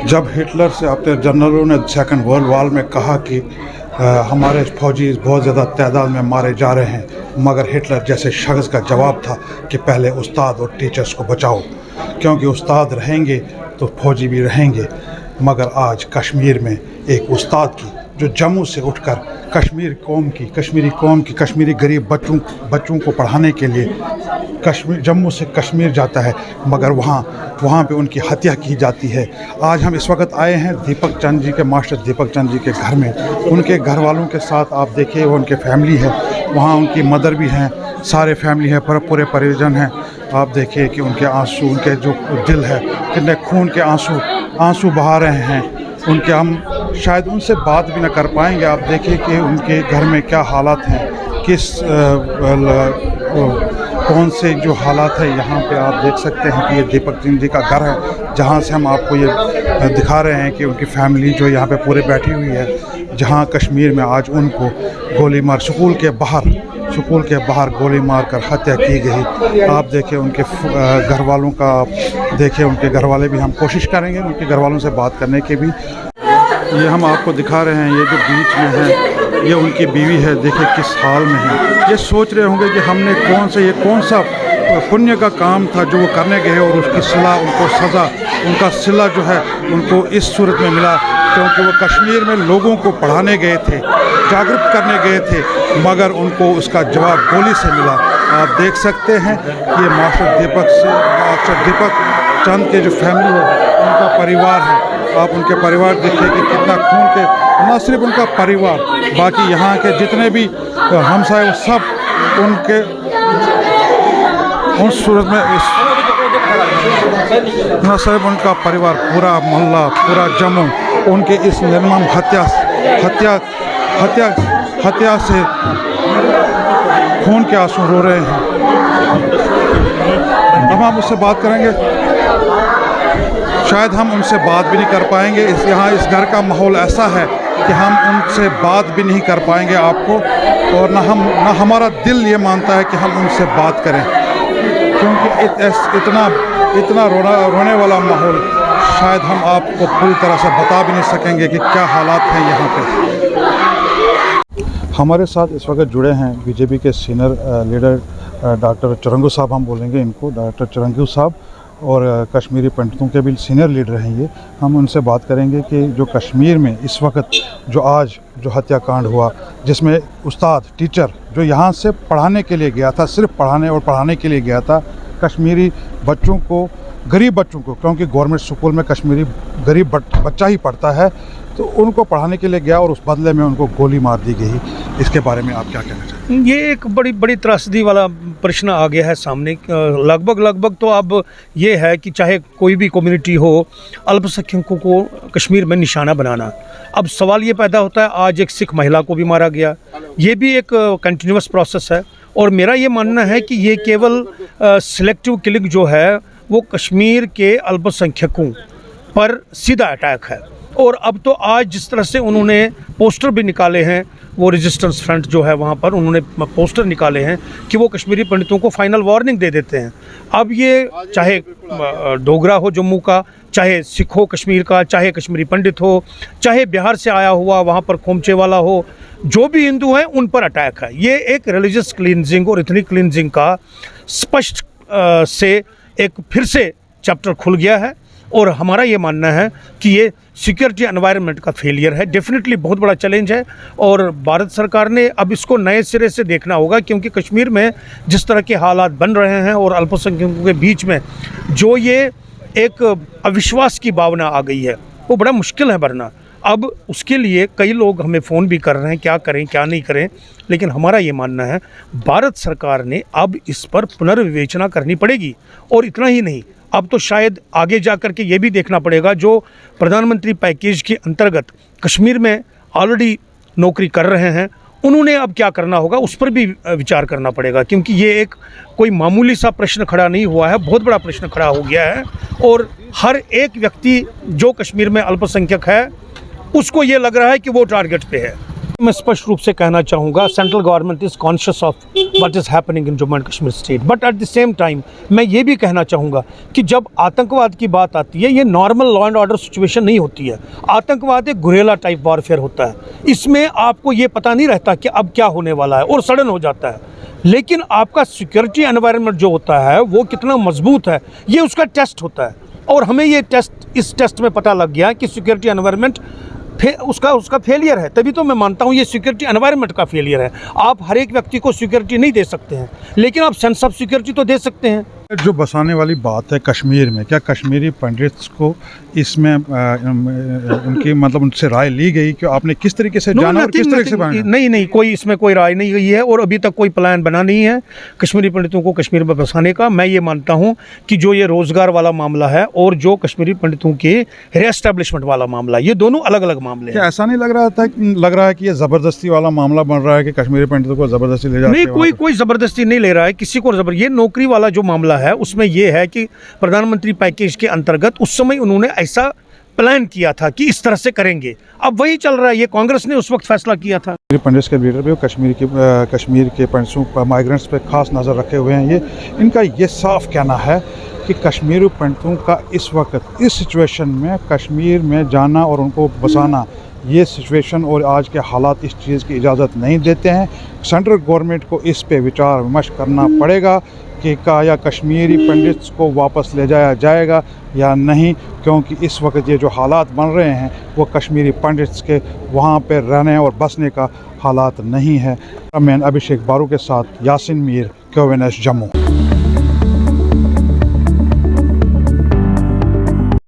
जब हिटलर से अपने जनरलों ने सेकंड वर्ल्ड वॉर में कहा कि हमारे फौजी बहुत ज़्यादा तादाद में मारे जा रहे हैं, मगर हिटलर जैसे शख्स का जवाब था कि पहले उस्ताद और टीचर्स को बचाओ, क्योंकि उस्ताद रहेंगे तो फौजी भी रहेंगे। मगर आज कश्मीर में एक उस्ताद की जो जम्मू से उठकर कश्मीरी गरीब बच्चों को पढ़ाने के लिए जम्मू से कश्मीर जाता है, मगर वहाँ पे उनकी हत्या की जाती है। आज हम इस वक्त आए हैं मास्टर दीपक चंद जी के घर में। उनके घर वालों के साथ आप देखिए, वो उनके फैमिली है, वहाँ उनकी मदर भी हैं, सारे फैमिली है, पूरे परिजन हैं। आप देखिए कि उनके आंसू, उनके जो दिल है, कितने खून के आंसू बहा रहे हैं उनके। हम शायद उनसे बात भी ना कर पाएंगे। आप देखिए कि उनके घर में क्या हालात हैं, कौन से जो हालात है। यहाँ पे आप देख सकते हैं कि ये दीपक चंद जी का घर है, जहाँ से हम आपको ये दिखा रहे हैं कि उनकी फैमिली जो यहाँ पे पूरे बैठी हुई है, जहाँ कश्मीर में आज उनको गोली मार स्कूल के बाहर गोली मारकर हत्या की गई। आप देखिए उनके घर वालों का, आप देखिए उनके घर वाले भी, हम कोशिश करेंगे उनके घर वालों से बात करने की भी। ये हम आपको दिखा रहे हैं, ये जो बीच में है ये उनकी बीवी है, देखिए किस हाल में है। ये सोच रहे होंगे कि हमने कौन सा पुण्य का काम था जो वो करने गए और उसकी सिला, उनको सज़ा, उनका सिला जो है उनको इस सूरत में मिला, क्योंकि वो कश्मीर में लोगों को पढ़ाने गए थे, जागरूक करने गए थे, मगर उनको उसका जवाब गोली से मिला। आप देख सकते हैं ये मास्टर दीपक चंद के जो फैमिली है, उनका परिवार है। आप उनके परिवार देखिए कि कितना खून के, न सिर्फ उनका परिवार, बाकी यहाँ के जितने भी हमसाए वो सब उनके उस सूरत में न सिर्फ उनका परिवार, पूरा मोहल्ला, पूरा जम्मू उनके इस निर्मम हत्या से खून के आंसू रो रहे हैं। अब हम उससे बात करेंगे, शायद हम उनसे बात भी नहीं कर पाएंगे। यहाँ इस घर का माहौल ऐसा है कि हम उनसे बात भी नहीं कर पाएंगे आपको, और ना हमारा दिल ये मानता है कि हम उनसे बात करें, क्योंकि इतना रोने वाला माहौल शायद हम आपको पूरी तरह से बता भी नहीं सकेंगे कि क्या हालात हैं यहाँ पे। हमारे साथ इस वक्त जुड़े हैं बीजेपी के सीनियर लीडर डॉक्टर चुरंगू साहब, हम बोलेंगे इनको डॉक्टर चुरंगू साहब, और कश्मीरी पंडितों के भी सीनियर लीडर हैं ये। हम उनसे बात करेंगे कि जो कश्मीर में इस वक्त जो हत्याकांड हुआ, जिसमें उस्ताद टीचर जो यहाँ से पढ़ाने के लिए गया था, सिर्फ पढ़ाने के लिए गया था, कश्मीरी गरीब बच्चों को, क्योंकि गवर्नमेंट स्कूल में कश्मीरी गरीब बच्चा ही पढ़ता है, तो उनको पढ़ाने के लिए गया और उस बदले में उनको गोली मार दी गई। इसके बारे में आप क्या कहना चाहते हैं? ये एक बड़ी त्रासदी वाला प्रश्न आ गया है सामने। लगभग तो अब ये है कि चाहे कोई भी कम्युनिटी हो, अल्पसंख्यकों को कश्मीर में निशाना बनाना। अब सवाल ये पैदा होता है, आज एक सिख महिला को भी मारा गया, ये भी एक कंटिन्यूस प्रोसेस है, और मेरा ये मानना है कि ये केवल सिलेक्टिव किलिंग जो है वो कश्मीर के अल्पसंख्यकों पर सीधा अटैक है। और अब तो आज जिस तरह से उन्होंने पोस्टर भी निकाले हैं, वो रेजिस्टेंस फ्रंट जो है वहाँ पर उन्होंने पोस्टर निकाले हैं कि वो कश्मीरी पंडितों को फाइनल वार्निंग दे देते हैं। अब ये चाहे डोगरा हो जम्मू का, चाहे सिख हो कश्मीर का, चाहे कश्मीरी पंडित हो, चाहे बिहार से आया हुआ वहाँ पर खोमचे वाला हो, जो भी हिंदू हैं उन पर अटैक है। ये एक रिलीजियस क्लींजिंग और इथनिक क्लींजिंग का स्पष्ट से एक फिर से चैप्टर खुल गया है, और हमारा ये मानना है कि ये सिक्योरिटी एनवायरनमेंट का फेलियर है, डेफिनेटली बहुत बड़ा चैलेंज है, और भारत सरकार ने अब इसको नए सिरे से देखना होगा, क्योंकि कश्मीर में जिस तरह के हालात बन रहे हैं और अल्पसंख्यकों के बीच में जो ये एक अविश्वास की भावना आ गई है, वो बड़ा मुश्किल है भरना। अब उसके लिए कई लोग हमें फ़ोन भी कर रहे हैं, क्या करें क्या नहीं करें, लेकिन हमारा ये मानना है भारत सरकार ने अब इस पर पुनर्विवेचना करनी पड़ेगी। और इतना ही नहीं, अब तो शायद आगे जा कर के ये भी देखना पड़ेगा, जो प्रधानमंत्री पैकेज के अंतर्गत कश्मीर में ऑलरेडी नौकरी कर रहे हैं, उन्होंने अब क्या करना होगा उस पर भी विचार करना पड़ेगा, क्योंकि ये एक कोई मामूली सा प्रश्न खड़ा नहीं हुआ है, बहुत बड़ा प्रश्न खड़ा हो गया है। और हर एक व्यक्ति जो कश्मीर में अल्पसंख्यक है उसको ये लग रहा है कि वो टारगेट पे है। मैं स्पष्ट रूप से कहना चाहूँगा, central government is conscious of what is happening in Jammu and Kashmir state, but at the same time मैं ये भी कहना चाहूँगा कि जब आतंकवाद की बात आती है, ये normal law and order situation नहीं होती है। आतंकवाद एक गुरेला टाइप वॉरफेयर होता है, इसमें आपको ये पता नहीं रहता कि अब क्या होने वाला है और सडन हो जाता है। लेकिन आपका सिक्योरिटी एनवायरनमेंट जो होता है वो कितना मजबूत है, ये उसका टेस्ट होता है। और हमें ये इस टेस्ट में पता लग गया कि सिक्योरिटी एनवायरनमेंट उसका फेलियर है। तभी तो मैं मानता हूँ ये सिक्योरिटी एनवायरनमेंट का फेलियर है। आप हर एक व्यक्ति को सिक्योरिटी नहीं दे सकते हैं, लेकिन आप सेंस ऑफ सिक्योरिटी तो दे सकते हैं। जो बसाने वाली बात है कश्मीर में, क्या कश्मीरी पंडित्स को इसमें उनकी मतलब उनसे राय ली गई कि आपने किस तरीके से जाना और किस तरीके से बनाना? नहीं, कोई इसमें कोई राय नहीं गई है और अभी तक कोई प्लान बना नहीं है कश्मीरी पंडितों को कश्मीर में बसाने का। मैं ये मानता हूँ कि जो ये रोज़गार वाला मामला है और जो कश्मीरी पंडितों के रीएस्टैब्लिशमेंट वाला मामला, ये दोनों अलग अलग मामले हैं। ऐसा नहीं लग रहा है कि ये ज़बरदस्ती वाला मामला बन रहा है कि कश्मीरी पंडितों को ज़बरदस्ती ले जाते हैं? नहीं, कोई ज़बरदस्ती नहीं ले रहा है किसी को। ये नौकरी वाला जो मामला है उसमें यह है कि प्रधानमंत्री पैकेज के अंतर्गत उस समय उन्होंने ऐसा प्लान किया था कि इस तरह से करेंगे। अब वही चल रहा है, ये कांग्रेस ने उस वक्त फैसला किया था। पंडित्स के लीडर भी कश्मीर के पंडितों माइग्रेंट्स पे खास नज़र रखे हुए हैं। इनका ये साफ कहना है कि कश्मीरी पंडितों का इस वक्त इस सिचुएशन में कश्मीर में जाना और उनको बसाना, ये सिचुएशन और आज के हालात इस चीज़ की इजाज़त नहीं देते हैं। सेंट्रल गवर्नमेंट को इस पे विचार विमर्श करना पड़ेगा कि क्या कश्मीरी पंडित्स को वापस ले जाया जाएगा या नहीं, क्योंकि इस वक्त ये जो हालात बन रहे हैं वो कश्मीरी पंडित्स के वहाँ पे रहने और बसने का हालात नहीं है। मैं अभिषेक बारू के साथ यासिन मीर, QNS जम्मू।